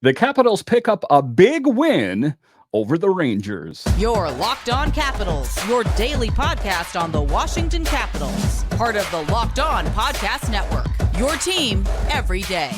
The Capitals pick up a big win over the Rangers. Your Locked On Capitals, your daily podcast on the Washington Capitals. Part of the Locked On Podcast Network. Your team every day.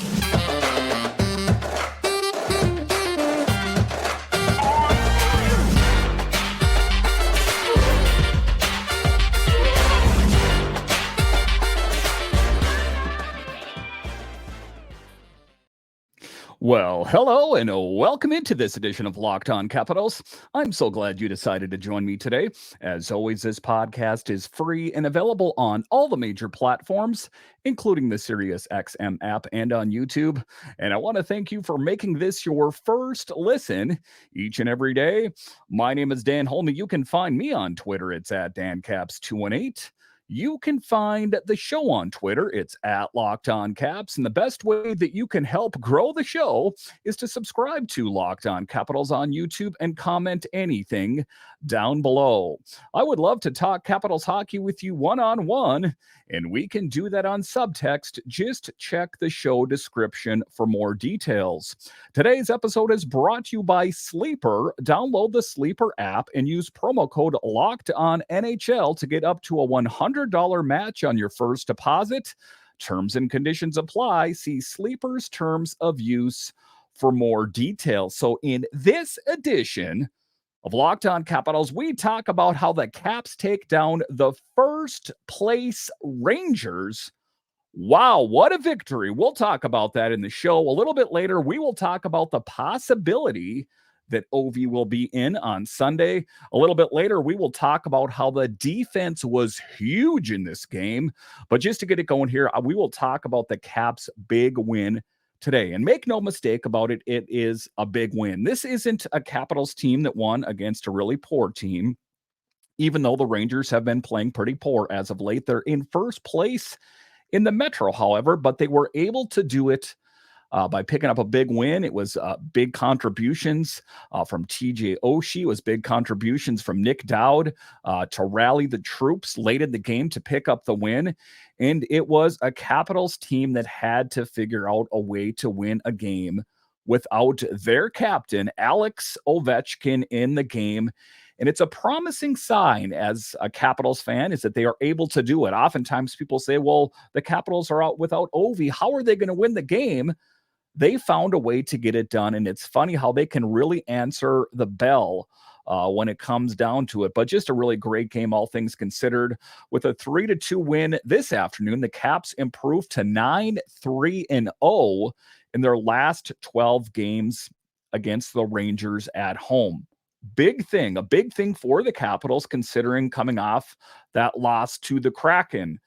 Well, hello and welcome into this edition of Locked On Capitals. I'm so glad you decided to join me today. As always, this podcast is free and available on all the major platforms, including the SiriusXM app and on YouTube. And I want to thank you for making this your first listen each and every day. My name is Dan Holme. You can find me on Twitter. It's at DanCaps218. You can find the show on Twitter. It's at Locked On Caps. And the best way that you can help grow the show is to subscribe to Locked On Capitals on YouTube and comment anything down below. I would love to talk Capitals hockey with you one-on-one, and we can do that on subtext. Just check the show description for more details. Today's episode is brought to you by Sleeper. Download the Sleeper app and use promo code LOCKEDONNHL to get up to a $100 match on your first deposit. Terms and conditions apply. See Sleeper's terms of use for more details. So in this edition of Locked On Capitals, we talk about how the Caps take down the first place Rangers. Wow, what a victory. We'll talk about that in the show. A little bit later, we will talk about the possibility that Ovi will be in on Sunday. A little bit later, we will talk about how the defense was huge in this game. But just to get it going here, we will talk about the Caps' big win today. And make no mistake about it, it is a big win. This isn't a Capitals team that won against a really poor team, even though the Rangers have been playing pretty poor as of late. They're in first place in the Metro, however, but they were able to do it by picking up a big win. It was big contributions from TJ Oshie. It was big contributions from Nick Dowd to rally the troops late in the game to pick up the win. And it was a Capitals team that had to figure out a way to win a game without their captain, Alex Ovechkin, in the game. And it's a promising sign as a Capitals fan is that they are able to do it. Oftentimes people say, well, the Capitals are out without Ovi. How are they going to win the game? They found a way to get it done. And it's funny how they can really answer the bell when it comes down to it. But just a really great game, all things considered. With a 3-2 win this afternoon, the Caps improved to 9-3-0 in their last 12 games against the Rangers at home. A big thing for the Capitals, considering coming off that loss to the Kraken.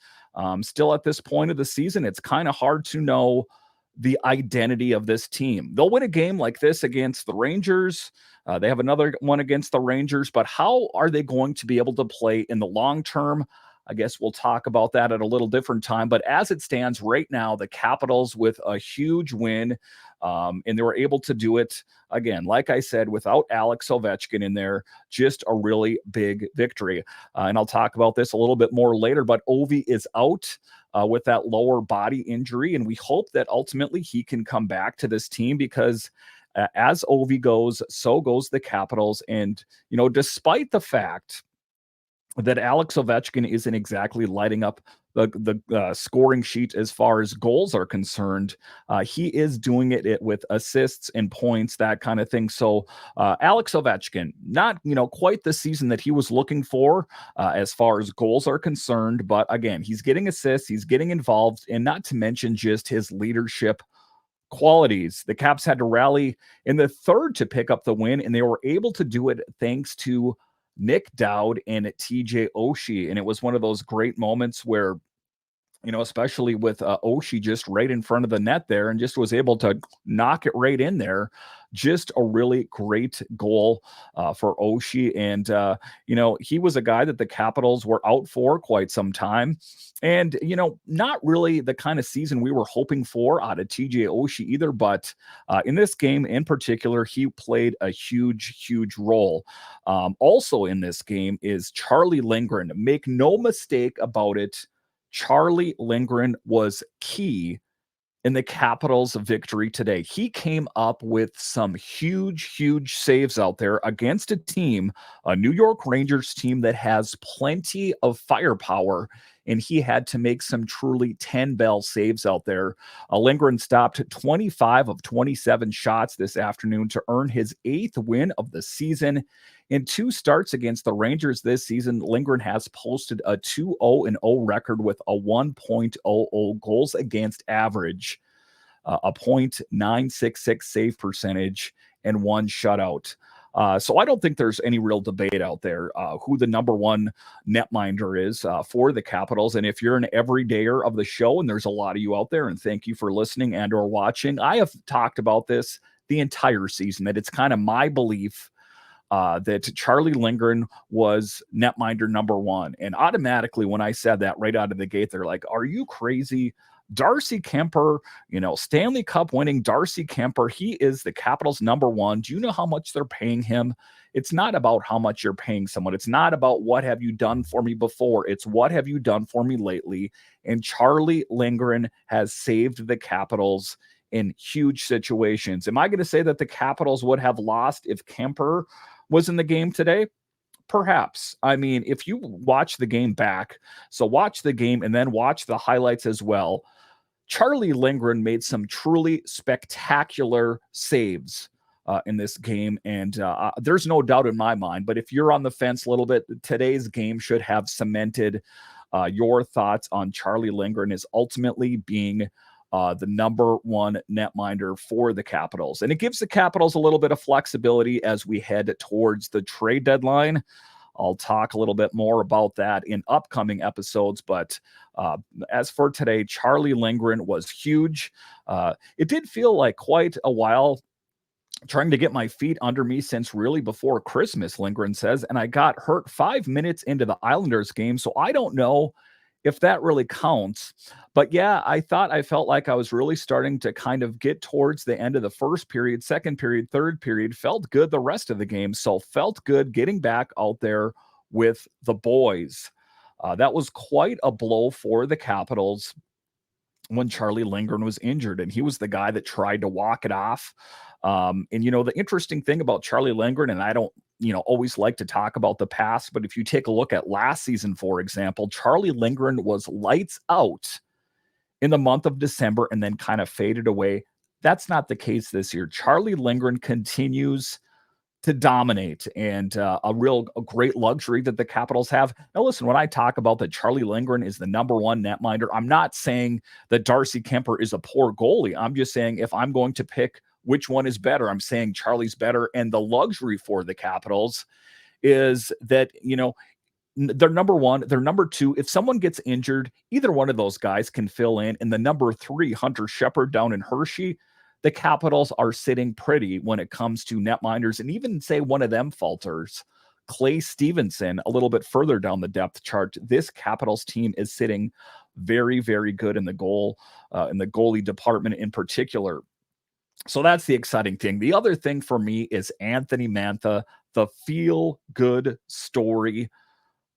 Still at this point of the season, it's kind of hard to know the identity of this team. They'll win a game like this against the Rangers. They have another one against the Rangers, but how are they going to be able to play in the long term? I guess we'll talk about that at a little different time. But as it stands right now, the Capitals with a huge win, and they were able to do it, again, like I said, without Alex Ovechkin in there, just a really big victory. And I'll talk about this a little bit more later, but Ovi is out with that lower body injury, and we hope that ultimately he can come back to this team because as Ovi goes, so goes the Capitals. And, you know, despite the fact that Alex Ovechkin isn't exactly lighting up the scoring sheet as far as goals are concerned, he is doing it with assists and points, that kind of thing. So Alex Ovechkin, not quite the season that he was looking for as far as goals are concerned, but again, he's getting assists, he's getting involved, and not to mention just his leadership qualities. The Caps had to rally in the third to pick up the win, and they were able to do it thanks to Nick Dowd and TJ Oshie. And it was one of those great moments where, especially with Oshie just right in front of the net there and just was able to knock it right in there. Just a really great goal for Oshie. And, he was a guy that the Capitals were out for quite some time. And, not really the kind of season we were hoping for out of TJ Oshie either. But in this game in particular, he played a huge, huge role. Also in this game is Charlie Lindgren. Make no mistake about it. Charlie Lindgren was key in the Capitals' victory today. He came up with some huge saves out there against a team, a New York Rangers team that has plenty of firepower, and he had to make some truly 10-bell saves out there. Lindgren stopped 25 of 27 shots this afternoon to earn his 8th win of the season. In 2 starts against the Rangers this season, Lindgren has posted a 2-0-0 record with a 1.00 goals against average, a .966 save percentage, and 1 shutout. So I don't think there's any real debate out there who the number one netminder is for the Capitals. And if you're an everydayer of the show, and there's a lot of you out there, and thank you for listening and or watching, I have talked about this the entire season, that it's kind of my belief that Charlie Lindgren was netminder number 1. And automatically, when I said that right out of the gate, they're like, are you crazy? Darcy Kemper, Stanley Cup winning Darcy Kemper, he is the Capitals number 1. Do you know how much they're paying him? It's not about how much you're paying someone. It's not about what have you done for me before. It's what have you done for me lately? And Charlie Lindgren has saved the Capitals in huge situations. Am I going to say that the Capitals would have lost if Kemper was in the game today? Perhaps. I mean, if you watch the game back, so watch the game and then watch the highlights as well. Charlie Lindgren made some truly spectacular saves in this game, and there's no doubt in my mind. But if you're on the fence a little bit, today's game should have cemented your thoughts on Charlie Lindgren as ultimately being the number 1 netminder for the Capitals. And it gives the Capitals a little bit of flexibility as we head towards the trade deadline. I'll talk a little bit more about that in upcoming episodes. But as for today, Charlie Lindgren was huge. It did feel like quite a while trying to get my feet under me since really before Christmas, Lindgren says, and I got hurt 5 minutes into the Islanders game. So I don't know if that really counts. But yeah, I felt like I was really starting to kind of get towards the end of the first period, second period, third period, felt good the rest of the game. So felt good getting back out there with the boys. That was quite a blow for the Capitals when Charlie Lindgren was injured, and he was the guy that tried to walk it off. And the interesting thing about Charlie Lindgren, and I don't always like to talk about the past, but if you take a look at last season, for example, Charlie Lindgren was lights out in the month of December and then kind of faded away. That's not the case this year. Charlie Lindgren continues to dominate, and a great luxury that the Capitals have. Now, listen, when I talk about that Charlie Lindgren is the number 1 netminder, I'm not saying that Darcy Kemper is a poor goalie. I'm just saying if I'm going to pick which one is better, I'm saying Charlie's better. And the luxury for the Capitals is that, they're number 1, they're number 2. If someone gets injured, either one of those guys can fill in. And the number 3, Hunter Shepard down in Hershey, the Capitals are sitting pretty when it comes to netminders. And even say one of them falters, Clay Stevenson, a little bit further down the depth chart, this Capitals team is sitting very good in the goalie department in particular. So that's the exciting thing. The other thing for me is Anthony Mantha, the feel-good story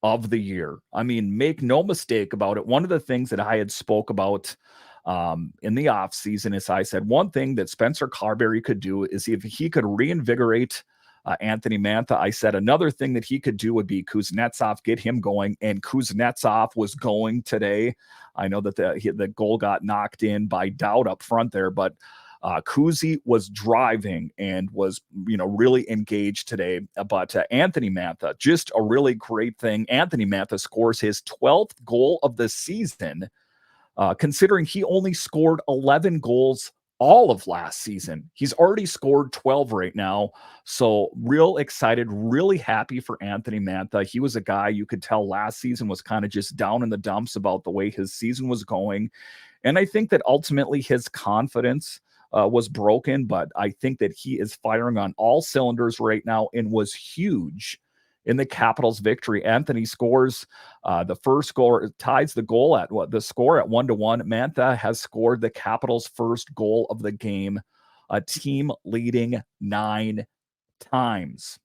of the year. I mean, make no mistake about it. One of the things that I had spoke about in the offseason is I said one thing that Spencer Carberry could do is if he could reinvigorate Anthony Mantha. I said another thing that he could do would be Kuznetsov, get him going, and Kuznetsov was going today. I know that the goal got knocked in by Dowd up front there, but Kuzi was driving and was, really engaged today. But Anthony Mantha, just a really great thing. Anthony Mantha scores his 12th goal of the season, considering he only scored 11 goals all of last season. He's already scored 12 right now. So real excited, really happy for Anthony Mantha. He was a guy you could tell last season was kind of just down in the dumps about the way his season was going. And I think that ultimately his confidence was broken, but I think that he is firing on all cylinders right now and was huge in the Capitals' victory. Anthony scores the first goal, ties the score at 1-1. Mantha has scored the Capitals' first goal of the game, a team leading 9 times.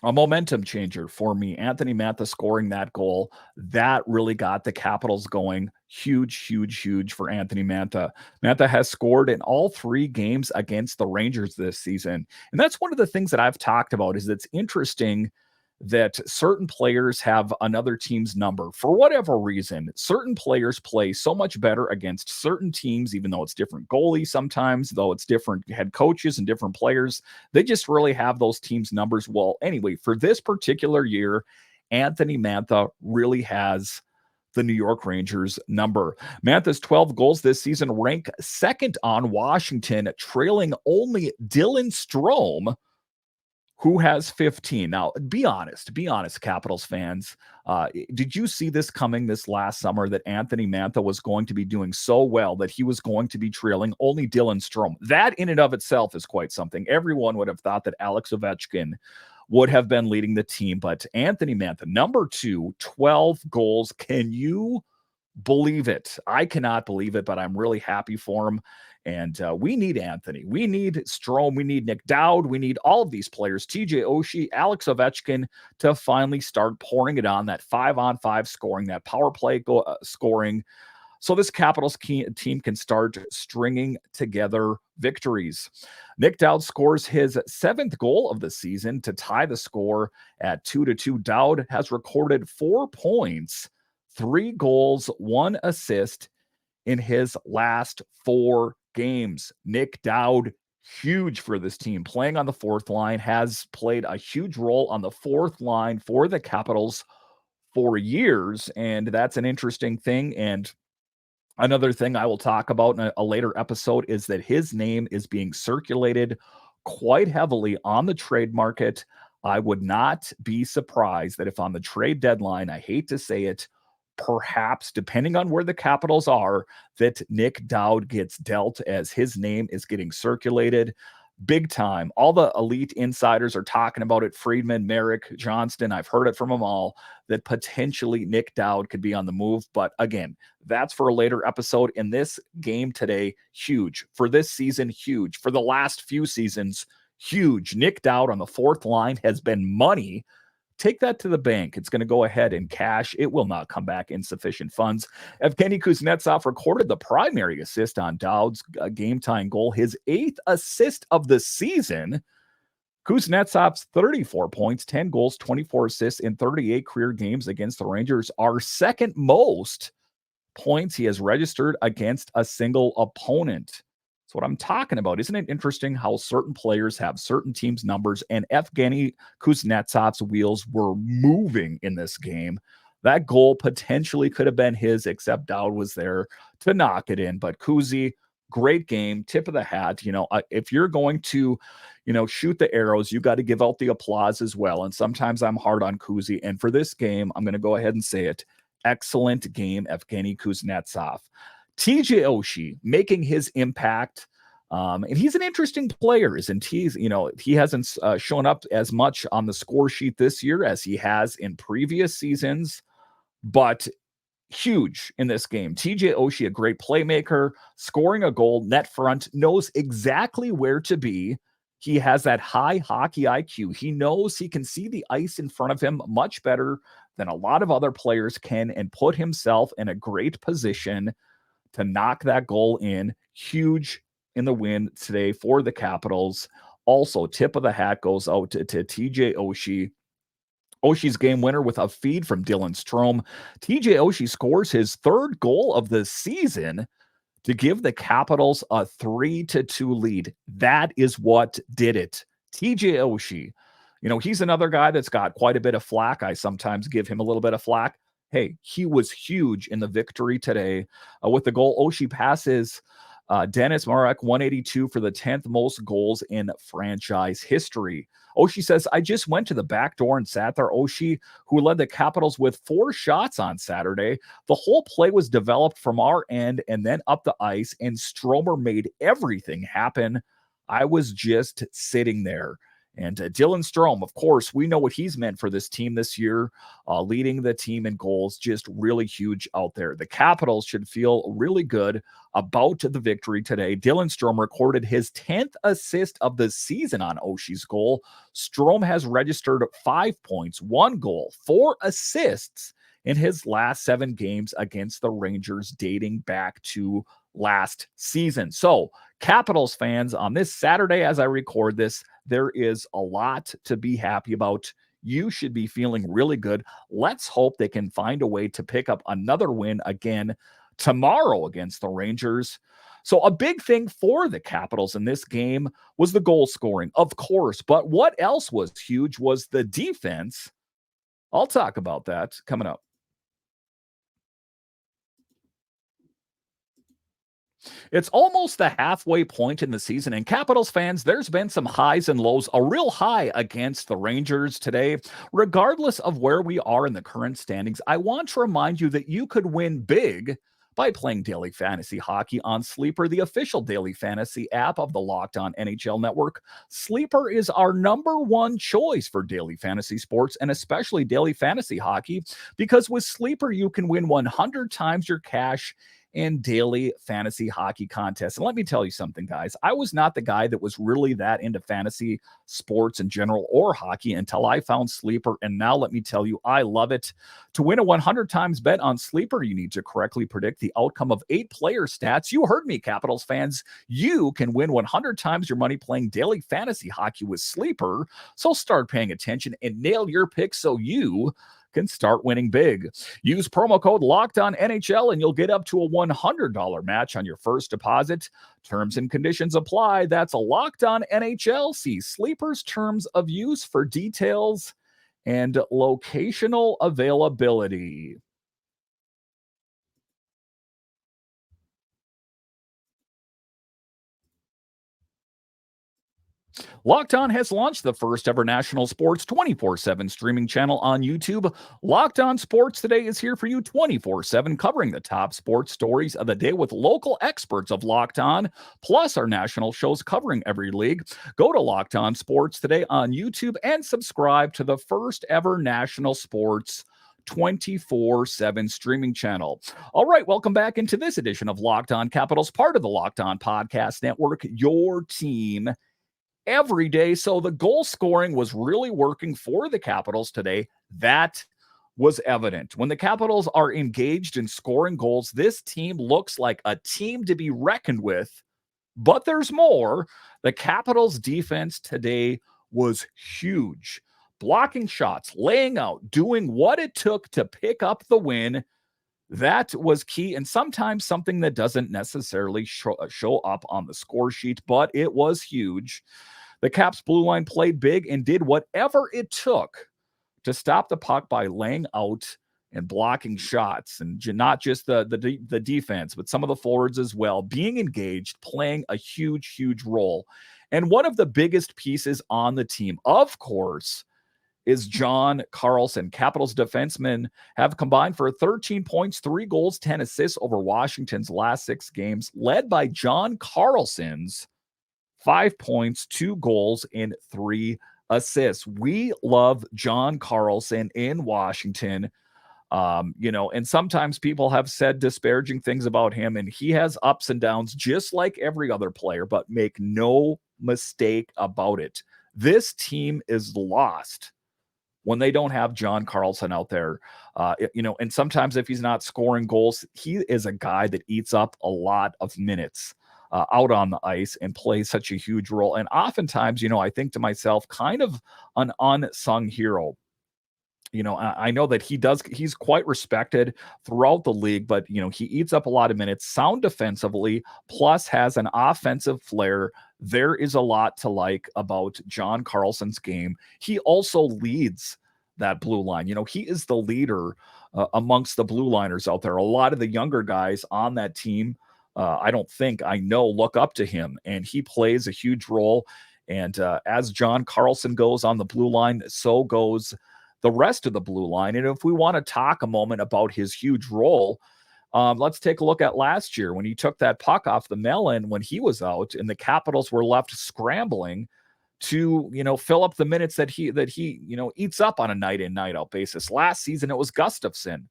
a momentum changer for me. Anthony Mantha scoring that goal, that really got the Capitals going. Huge, huge, huge for Anthony Mantha. Mantha has scored in all 3 games against the Rangers this season. And that's one of the things that I've talked about is it's interesting that certain players have another team's number for whatever reason. Certain players play so much better against certain teams, even though it's different goalies sometimes, though it's different head coaches and different players. They just really have those teams' numbers. Well, anyway, for this particular year, Anthony Mantha really has the New York Rangers number. Mantha's 12 goals this season rank second on Washington, trailing only Dylan Strome, who has 15. Now, be honest, Capitals fans. Did you see this coming this last summer that Anthony Mantha was going to be doing so well that he was going to be trailing only Dylan Strome? That in and of itself is quite something. Everyone would have thought that Alex Ovechkin would have been leading the team, but Anthony Mantha, number 2, 12 goals. Can you believe it? I cannot believe it, but I'm really happy for him. And we need Anthony. We need Strome. We need Nick Dowd. We need all of these players, TJ Oshie, Alex Ovechkin, to finally start pouring it on, that 5-on-5 scoring, that power play scoring, so this Capitals team can start stringing together victories. Nick Dowd scores his 7th goal of the season to tie the score at 2-2. Dowd has recorded 4 points, 3 goals, 1 assist in his last 4 games. Nick Dowd, huge for this team, playing on the 4th line, has played a huge role on the 4th line for the Capitals for years, and that's an interesting thing. And another thing I will talk about in a later episode is that his name is being circulated quite heavily on the trade market. I would not be surprised that if on the trade deadline, I hate to say it, perhaps, depending on where the Capitals are, that Nick Dowd gets dealt, as his name is getting circulated big time. All the elite insiders are talking about it. Friedman, Merrick, Johnston, I've heard it from them all, that potentially Nick Dowd could be on the move. But again, that's for a later episode. In this game today, huge. For this season, huge. For the last few seasons, huge. Nick Dowd on the 4th line has been money. Take that to the bank. It's going to go ahead and cash. It will not come back in sufficient funds. Evgeny Kuznetsov recorded the primary assist on Dowd's game-tying goal, his 8th assist of the season. Kuznetsov's 34 points, 10 goals, 24 assists in 38 career games against the Rangers are second most points he has registered against a single opponent. That's what I'm talking about. Isn't it interesting how certain players have certain teams' numbers, and Evgeny Kuznetsov's wheels were moving in this game. That goal potentially could have been his, except Dowd was there to knock it in. But Kuzi, great game, tip of the hat. If you're going to, shoot the arrows, you got to give out the applause as well. And sometimes I'm hard on Kuzi. And for this game, I'm going to go ahead and say it. Excellent game, Evgeny Kuznetsov. TJ Oshie making his impact. And he's an interesting player, isn't he? He hasn't shown up as much on the score sheet this year as he has in previous seasons, but huge in this game. TJ Oshie, a great playmaker, scoring a goal, net front, knows exactly where to be. He has that high hockey IQ. He knows he can see the ice in front of him much better than a lot of other players can, and put himself in a great position to knock that goal in. Huge in the win today for the Capitals. Also, tip of the hat goes out to TJ Oshie. Oshie's game winner with a feed from Dylan Strome. TJ Oshie scores his 3rd goal of the season to give the Capitals a 3-2 lead. That is what did it. TJ Oshie. He's another guy that's got quite a bit of flack. I sometimes give him a little bit of flack. Hey, he was huge in the victory today with the goal. Oshie passes Dennis Marek 182 for the 10th most goals in franchise history. Oshie says, I just went to the back door and sat there. Oshie, who led the Capitals with 4 shots on Saturday. The whole play was developed from our end and then up the ice, and Stromer made everything happen. I was just sitting there. And Dylan Strome, of course, we know what he's meant for this team this year, leading the team in goals, just really huge out there. The Capitals should feel really good about the victory today. Dylan Strome recorded his 10th assist of the season on Oshie's goal. Strome has registered 5 points, 1 goal, 4 assists in his last 7 games against the Rangers, dating back to last season. So, Capitals fans, on this Saturday as I record this, there is a lot to be happy about. You should be feeling really good. Let's hope they can find a way to pick up another win again tomorrow against the Rangers. So a big thing for the Capitals in this game was the goal scoring, of course. But what else was huge was the defense. I'll talk about that coming up. It's almost the halfway point in the season, and Capitals fans, there's been some highs and lows. A real high against the Rangers today. Regardless of where we are in the current standings, I want to remind you that you could win big by playing daily fantasy hockey on Sleeper, the official daily fantasy app of the Locked On NHL Network. Sleeper is our #1 choice for daily fantasy sports, and especially daily fantasy hockey, because with Sleeper, you can win 100 times your cash in daily fantasy hockey contests. And let me tell you something, guys. I was not the guy that was really that into fantasy sports in general or hockey until I found Sleeper. And now let me tell you, I love it. To win a 100 times bet on Sleeper, you need to correctly predict the outcome of 8 player stats. You heard me, Capitals fans. You can win 100 times your money playing daily fantasy hockey with Sleeper. So start paying attention and nail your picks so you can start winning big. Use promo code LOCKEDONNHL and you'll get up to a $100 match on your first deposit. Terms and conditions apply. That's a Locked On NHL. See Sleeper's terms of use for details and locational availability. Locked On has launched the first ever national sports 24/7 streaming channel on YouTube. Locked On Sports Today is here for you 24/7, covering the top sports stories of the day with local experts of Locked On, plus our national shows covering every league. Go to Locked On Sports Today on YouTube and subscribe to the first ever national sports 24/7 streaming channel. All right, welcome back into this edition of Locked On Capitals, part of the Locked On Podcast Network, your team every day. So the goal scoring was really working for the Capitals today. That was evident. When the Capitals are engaged in scoring goals, this team looks like a team to be reckoned with. But there's more. The Capitals defense today was huge. Blocking shots, laying out, doing what it took to pick up the win. That was key, and sometimes something that doesn't necessarily show up on the score sheet, but it was huge. The Caps blue line played big and did whatever it took to stop the puck by laying out and blocking shots, and not just the defense, but some of the forwards as well, being engaged, playing a huge role. And one of the biggest pieces on the team, of course, is John Carlson. Capitals defensemen have combined for 13 points, 3 goals, 10 assists over Washington's last 6 games, led by John Carlson's 5 points, 2 goals, and 3 assists. We love John Carlson in Washington. And sometimes people have said disparaging things about him, and he has ups and downs just like every other player, but make no mistake about it. This team is lost when they don't have John Carlson out there. And sometimes if he's not scoring goals, he is a guy that eats up a lot of minutes out on the ice and plays such a huge role. And oftentimes, I think to myself, kind of an unsung hero. I know that he's quite respected throughout the league, but, he eats up a lot of minutes, sound defensively, plus has an offensive flair. There is a lot to like about John Carlson's game. He also leads that blue line. He is the leader amongst the blue liners out there. A lot of the younger guys on that team, I know, look up to him, and he plays a huge role. And as John Carlson goes on the blue line, so goes the rest of the blue line. And if we want to talk a moment about his huge role, let's take a look at last year when he took that puck off the melon when he was out and the Capitals were left scrambling. to, fill up the minutes that he eats up on a night in, night out basis. Last season, it was Gustafsson.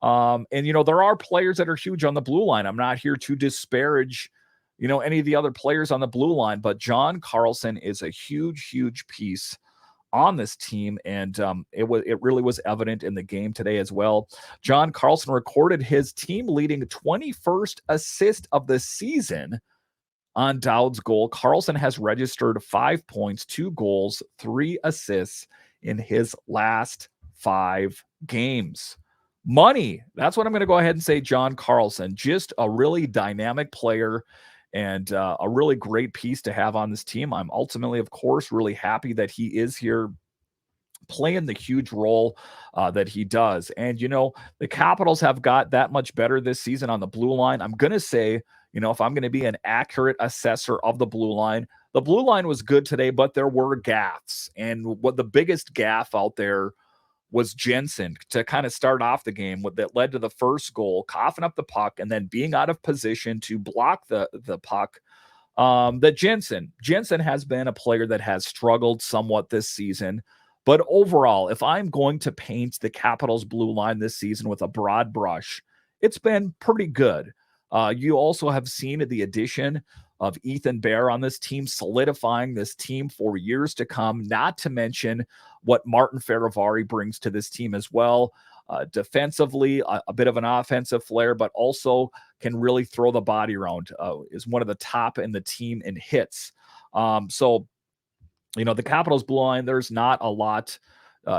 And, there are players that are huge on the blue line. I'm not here to disparage, any of the other players on the blue line, but John Carlson is a huge, huge piece on this team, and it really was evident in the game today as well. John Carlson recorded his team-leading 21st assist of the season on Dowd's goal. Carlson has registered 5 points, 2 goals, 3 assists in his last 5 games. Money. That's what I'm going to go ahead and say. John Carlson, just a really dynamic player and a really great piece to have on this team. I'm ultimately, of course, really happy that he is here playing the huge role that he does. And, the Capitals have got that much better this season on the blue line. I'm going to say, if I'm going to be an accurate assessor of the blue line was good today, but there were gaffes. And what the biggest gaffe out there was Jensen to kind of start off the game that led to the first goal, coughing up the puck and then being out of position to block the puck. That Jensen has been a player that has struggled somewhat this season. But overall, if I'm going to paint the Capitals blue line this season with a broad brush, it's been pretty good. You also have seen the addition of Ethan Bear on this team, solidifying this team for years to come, not to mention what Martin Feravari brings to this team as well. Defensively, a bit of an offensive flair, but also can really throw the body around, is one of the top in the team in hits. So, the Capitals blue line, there's not a lot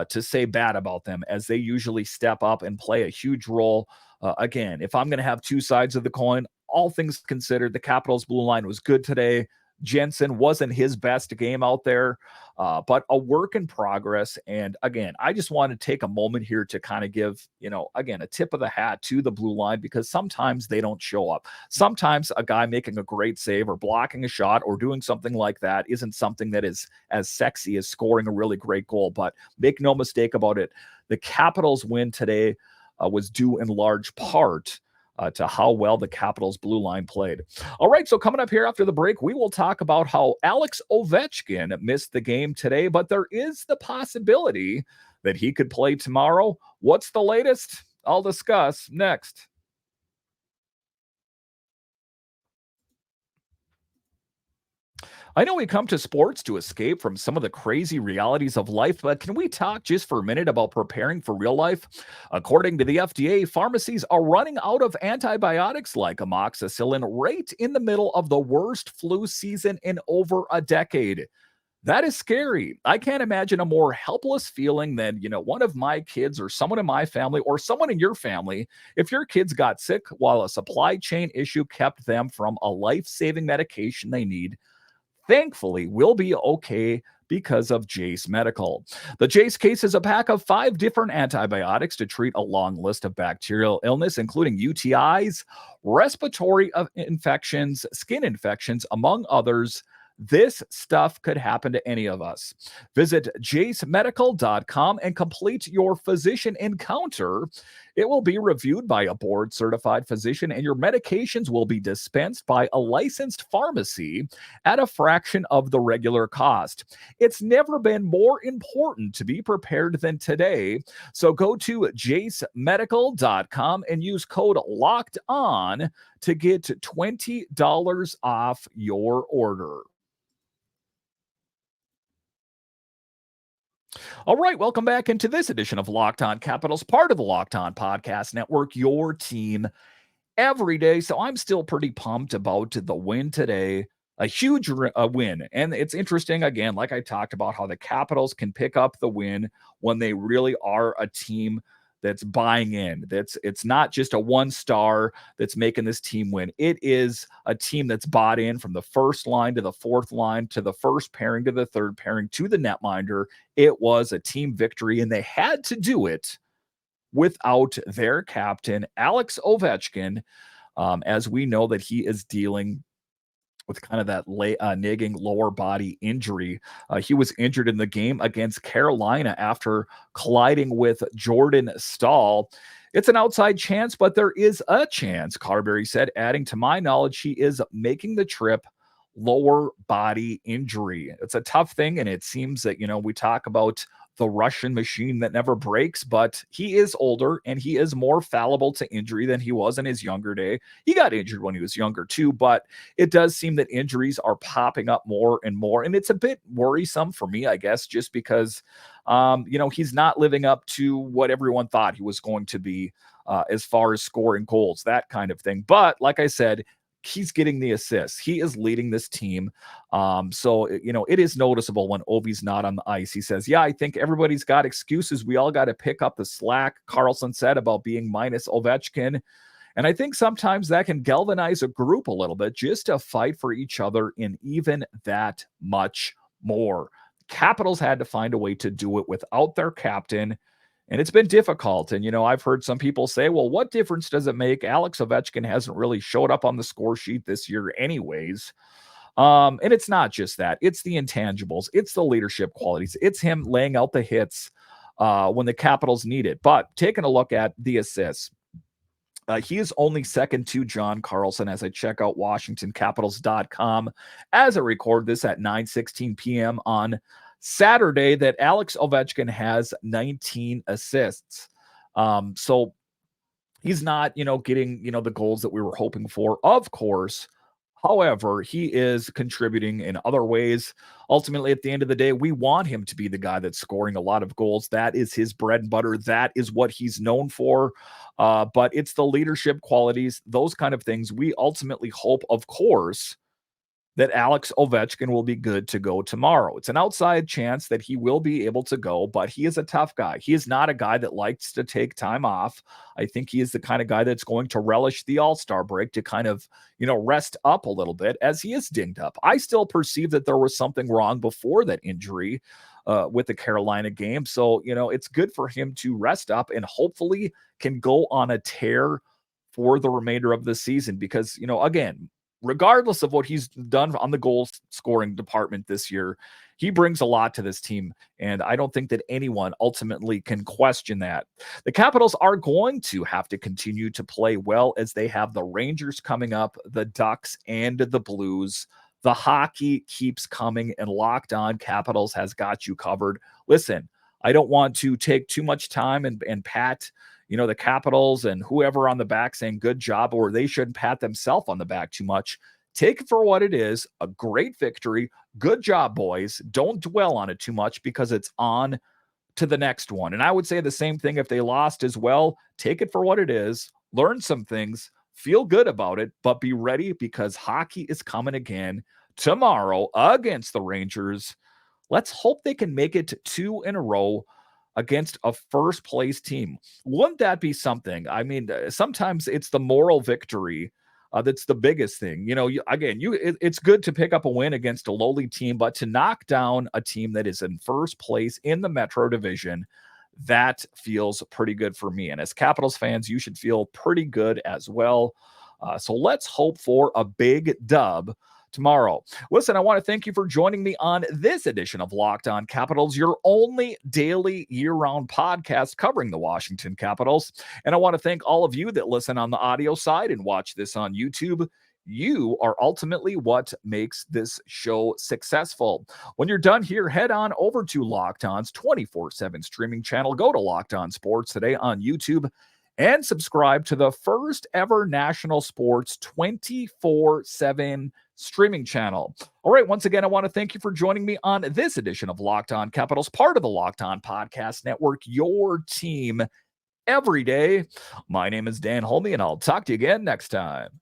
to say bad about them, as they usually step up and play a huge role. Again, if I'm going to have two sides of the coin, all things considered, the Capitals blue line was good today. Jensen wasn't his best game out there, but a work in progress. And again, I just want to take a moment here to kind of give, again, a tip of the hat to the blue line, because sometimes they don't show up. Sometimes a guy making a great save or blocking a shot or doing something like that isn't something that is as sexy as scoring a really great goal. But make no mistake about it, the Capitals win today was due in large part to how well the Capitals blue line played. All right, so coming up here after the break, we will talk about how Alex Ovechkin missed the game today, but there is the possibility that he could play tomorrow. What's the latest? I'll discuss next. I know we come to sports to escape from some of the crazy realities of life, but can we talk just for a minute about preparing for real life? According to the FDA, pharmacies are running out of antibiotics like amoxicillin right in the middle of the worst flu season in over a decade. That is scary. I can't imagine a more helpless feeling than, one of my kids or someone in my family or someone in your family, if your kids got sick while a supply chain issue kept them from a life-saving medication they need. Thankfully, we'll be okay because of Jace Medical. The Jace case is a pack of 5 different antibiotics to treat a long list of bacterial illness, including UTIs, respiratory infections, skin infections, among others. This stuff could happen to any of us. Visit jacemedical.com and complete your physician encounter. It will be reviewed by a board-certified physician, and your medications will be dispensed by a licensed pharmacy at a fraction of the regular cost. It's never been more important to be prepared than today. So go to jacemedical.com and use code LOCKEDON to get $20 off your order. All right, welcome back into this edition of Locked On Capitals, part of the Locked On Podcast Network, your team every day. So I'm still pretty pumped about the win today, a huge win. And it's interesting, again, like I talked about, how the Capitals can pick up the win when they really are a team that's buying in. It's not just a one star that's making this team win. It is a team that's bought in from the first line to the fourth line to the first pairing to the third pairing to the netminder. It was a team victory, and they had to do it without their captain, Alex Ovechkin, as we know that he is dealing with kind of that nagging lower body injury. He was injured in the game against Carolina after colliding with Jordan Staal. It's an outside chance, but there is a chance, Carberry said, adding, to my knowledge, he is making the trip lower body injury. It's a tough thing, and it seems that, we talk about the Russian machine that never breaks, but he is older and he is more fallible to injury than he was in his younger day. He got injured when he was younger too, but it does seem that injuries are popping up more and more, and it's a bit worrisome for me, I guess, just because he's not living up to what everyone thought he was going to be, as far as scoring goals, that kind of thing. But like I said, he's getting the assists. He is leading this team. So it is noticeable when Ovi's not on the ice. He says, yeah, I think everybody's got excuses. We all got to pick up the slack, Carlson said, about being minus Ovechkin. And I think sometimes that can galvanize a group a little bit just to fight for each other in even that much more. Capitals had to find a way to do it without their captain. And it's been difficult. And, I've heard some people say, well, what difference does it make? Alex Ovechkin hasn't really showed up on the score sheet this year anyways. And it's not just that. It's the intangibles. It's the leadership qualities. It's him laying out the hits when the Capitals need it. But taking a look at the assists, he is only second to John Carlson as I check out WashingtonCapitals.com as I record this at 9:16 p.m. on Saturday, that Alex Ovechkin has 19 assists. So he's not, getting, the goals that we were hoping for, of course. However, he is contributing in other ways. Ultimately, at the end of the day, we want him to be the guy that's scoring a lot of goals. That is his bread and butter. That is what he's known for. But it's the leadership qualities, those kind of things. We ultimately hope, of course, that Alex Ovechkin will be good to go tomorrow. It's an outside chance that he will be able to go, but he is a tough guy. He is not a guy that likes to take time off. I think he is the kind of guy that's going to relish the All-Star break to kind of, rest up a little bit, as he is dinged up. I still perceive that there was something wrong before that injury with the Carolina game. So, it's good for him to rest up and hopefully can go on a tear for the remainder of the season because, again, regardless of what he's done on the goal scoring department this year, he brings a lot to this team. And I don't think that anyone ultimately can question that. The Capitals are going to have to continue to play well as they have the Rangers coming up, the Ducks, and the Blues. The hockey keeps coming, and Locked On Capitals has got you covered. Listen, I don't want to take too much time and pat the Capitals and whoever on the back saying good job, or they shouldn't pat themselves on the back too much. Take it for what it is, a great victory. Good job, boys. Don't dwell on it too much because it's on to the next one. And I would say the same thing if they lost as well. Take it for what it is, learn some things, feel good about it, but be ready because hockey is coming again tomorrow against the Rangers. Let's hope they can make it 2 in a row against a first place team. Wouldn't that be something? I mean, sometimes it's the moral victory that's the biggest thing. It's good to pick up a win against a lowly team, but to knock down a team that is in first place in the Metro Division, that feels pretty good for me. And as Capitals fans, you should feel pretty good as well. So let's hope for a big dub tomorrow. Listen, I want to thank you for joining me on this edition of Locked On Capitals, your only daily year-round podcast covering the Washington Capitals. And I want to thank all of you that listen on the audio side and watch this on YouTube. You are ultimately what makes this show successful. When you're done here, head on over to Locked On's 24/7 streaming channel. Go to Locked On Sports today on YouTube and subscribe to the first ever national sports 24/7 streaming channel. All right, once again, I want to thank you for joining me on this edition of Locked On Capitals, part of the Locked On Podcast Network, your team every day. My name is Dan Holme, and I'll talk to you again next time.